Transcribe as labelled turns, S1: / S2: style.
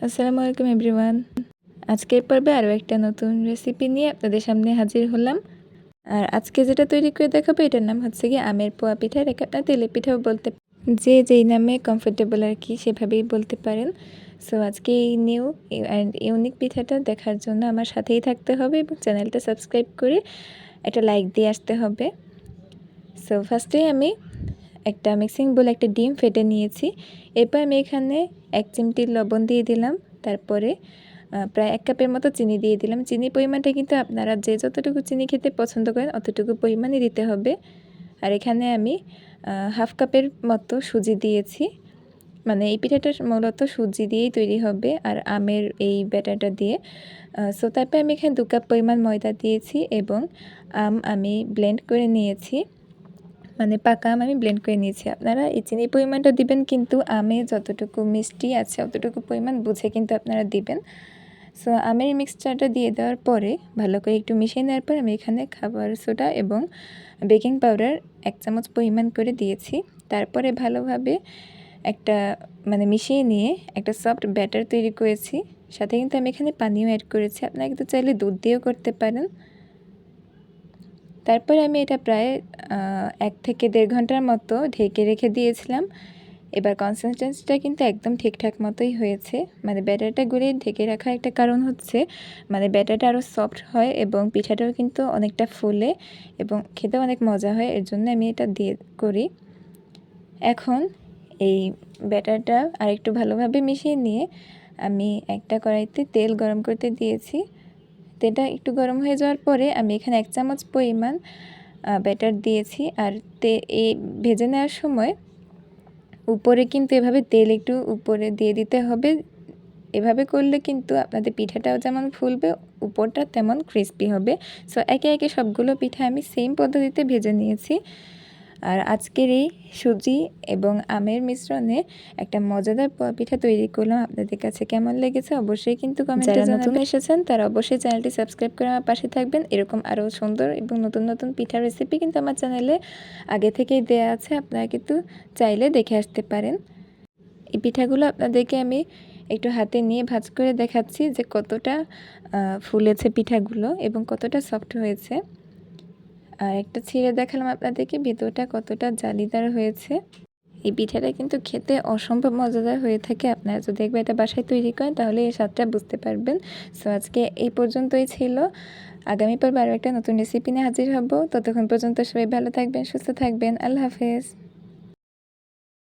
S1: আসসালামু আলাইকুম এভরিওয়ান। আজকের পর্বে আরও একটা নতুন রেসিপি নিয়ে আপনাদের সামনে হাজির হলাম। আর আজকে যেটা তৈরি করে দেখাবো এটার নাম হচ্ছে গিয়ে আমের পোয়া পিঠা। এটাকে আপনার তেলের পিঠাও বলতে, যে যেই নামে কমফোর্টেবল আর কি সেভাবেই বলতে পারেন। সো আজকে এই নিউ অ্যান্ড ইউনিক পিঠাটা দেখার জন্য আমার সাথেই থাকতে হবে এবং চ্যানেলটা সাবস্ক্রাইব করে একটা লাইক দিয়ে আসতে হবে। সো ফার্স্টেই আমি একটা মিক্সিং বলে একটা ডিম ফেটে নিয়েছি। এরপর আমি এখানে 1 চিমটি লবণ দিয়ে দিলাম। তারপরে প্রায় 1 কাপের মতো চিনি দিয়ে দিলাম। চিনির পরিমাণটা কিন্তু আপনারা যে যতটুকু চিনি খেতে পছন্দ করেন অতটুকু পরিমাণই দিতে হবে। আর এখানে আমি 1/2 কাপের মতো সুজি দিয়েছি। মানে এই পিঠাটা মূলত সুজি দিয়েই তৈরি হবে আর আমের এই ব্যাটারটা দিয়ে। সো তারপরে আমি এখানে 2 কাপ পরিমাণ ময়দা দিয়েছি এবং আমি ব্লেন্ড করে নিয়েছি। মানে পাকা আম আমি ব্লেন্ড করে নিয়েছি। আপনারা এই চিনির পরিমাণটা দিবেন কিন্তু আমে যতটুকু মিষ্টি আছে অতটুকু পরিমাণ বুঝে কিন্তু আপনারা দিবেন। সো আমের এই মিক্সচারটা দিয়ে দেওয়ার পরে ভালো করে একটু মিশিয়ে নেওয়ার পর আমি এখানে খাবার সোডা এবং বেকিং পাউডার 1 চামচ পরিমাণ করে দিয়েছি। তারপরে ভালোভাবে একটা মিশিয়ে নিয়ে একটা সফট ব্যাটার তৈরি করেছি। সাথে কিন্তু আমি এখানে পানিও অ্যাড করেছি। আপনারা কিন্তু চাইলে দুধ দিয়েও করতে পারেন। তারপরে আমি এটা প্রায় 1 থেকে 1.5 ঘন্টার মতো ঢেকে রেখে দিয়েছিলাম। এবার কনসিস্টেন্সিটা কিন্তু একদম ঠিকঠাক মতোই হয়েছে। ব্যাটারটা গুলিয়ে ঢেকে রাখার একটা কারণ হচ্ছে ব্যাটারটা আরও সফট হয় এবং পিঠাটাও কিন্তু অনেকটা ফুলে এবং খেতেও অনেক মজা হয়। এর জন্য আমি এটা দিয়ে করি। এখন এই ব্যাটারটা আরেকটু ভালোভাবে মিশিয়ে নিয়ে আমি একটা কড়াইতে তেল গরম করতে দিয়েছি। তেলটা একটু গরম হয়ে যাওয়ার পরে আমি এখানে 1 চামচ পরিমাণ ব্যাটার দিয়েছি। আর এই ভেজে নেওয়ার সময় উপরে কিন্তু এভাবে তেল একটু উপরে দিয়ে দিতে হবে। এভাবে করলে কিন্তু আপনাদের পিঠাটাও যেমন ফুলবে, উপরটা তেমন ক্রিস্পি হবে। সো একে একে সবগুলো পিঠা আমি সেম পদ্ধতিতে ভেজে নিয়েছি। আর আজকের এই সুজি এবং আমের মিশ্রণে একটা মজাদার পোয়া পিঠা তৈরি করলাম। আপনাদের কাছে কেমন লেগেছে অবশ্যই কিন্তু কমেন্টে জানাবেন। যারা নতুন এসেছেন তারা অবশ্যই চ্যানেলটি সাবস্ক্রাইব করে আমার পাশে থাকবেন। এরকম আরও সুন্দর এবং নতুন নতুন পিঠার রেসিপি কিন্তু আমার চ্যানেলে আগে থেকেই দেয়া আছে, আপনারা কিন্তু চাইলে দেখে আসতে পারেন। এই পিঠাগুলো আপনাদেরকে আমি একটু হাতে নিয়ে ভাঁজ করে দেখাচ্ছি যে কতটা ফুলেছে পিঠাগুলো এবং কতটা সফট হয়েছে। আর একটা ছিঁড়ে দেখালাম আপনাদেরকে ভেতরটা কতটা জালিদার হয়েছে। এই পিঠাটা কিন্তু খেতে অসম্ভব মজাদার হয়ে থাকে। আপনারা যদি একবার এটা বাসায় তৈরি করেন তাহলে এর স্বাদটা বুঝতে পারবেন। সো আজকে এই পর্যন্তই ছিল। আগামী পর্বে আরও একটা নতুন রেসিপি নিয়ে হাজির হব। ততক্ষণ পর্যন্ত সবাই ভালো থাকবেন, সুস্থ থাকবেন। আল্লাহ হাফেজ।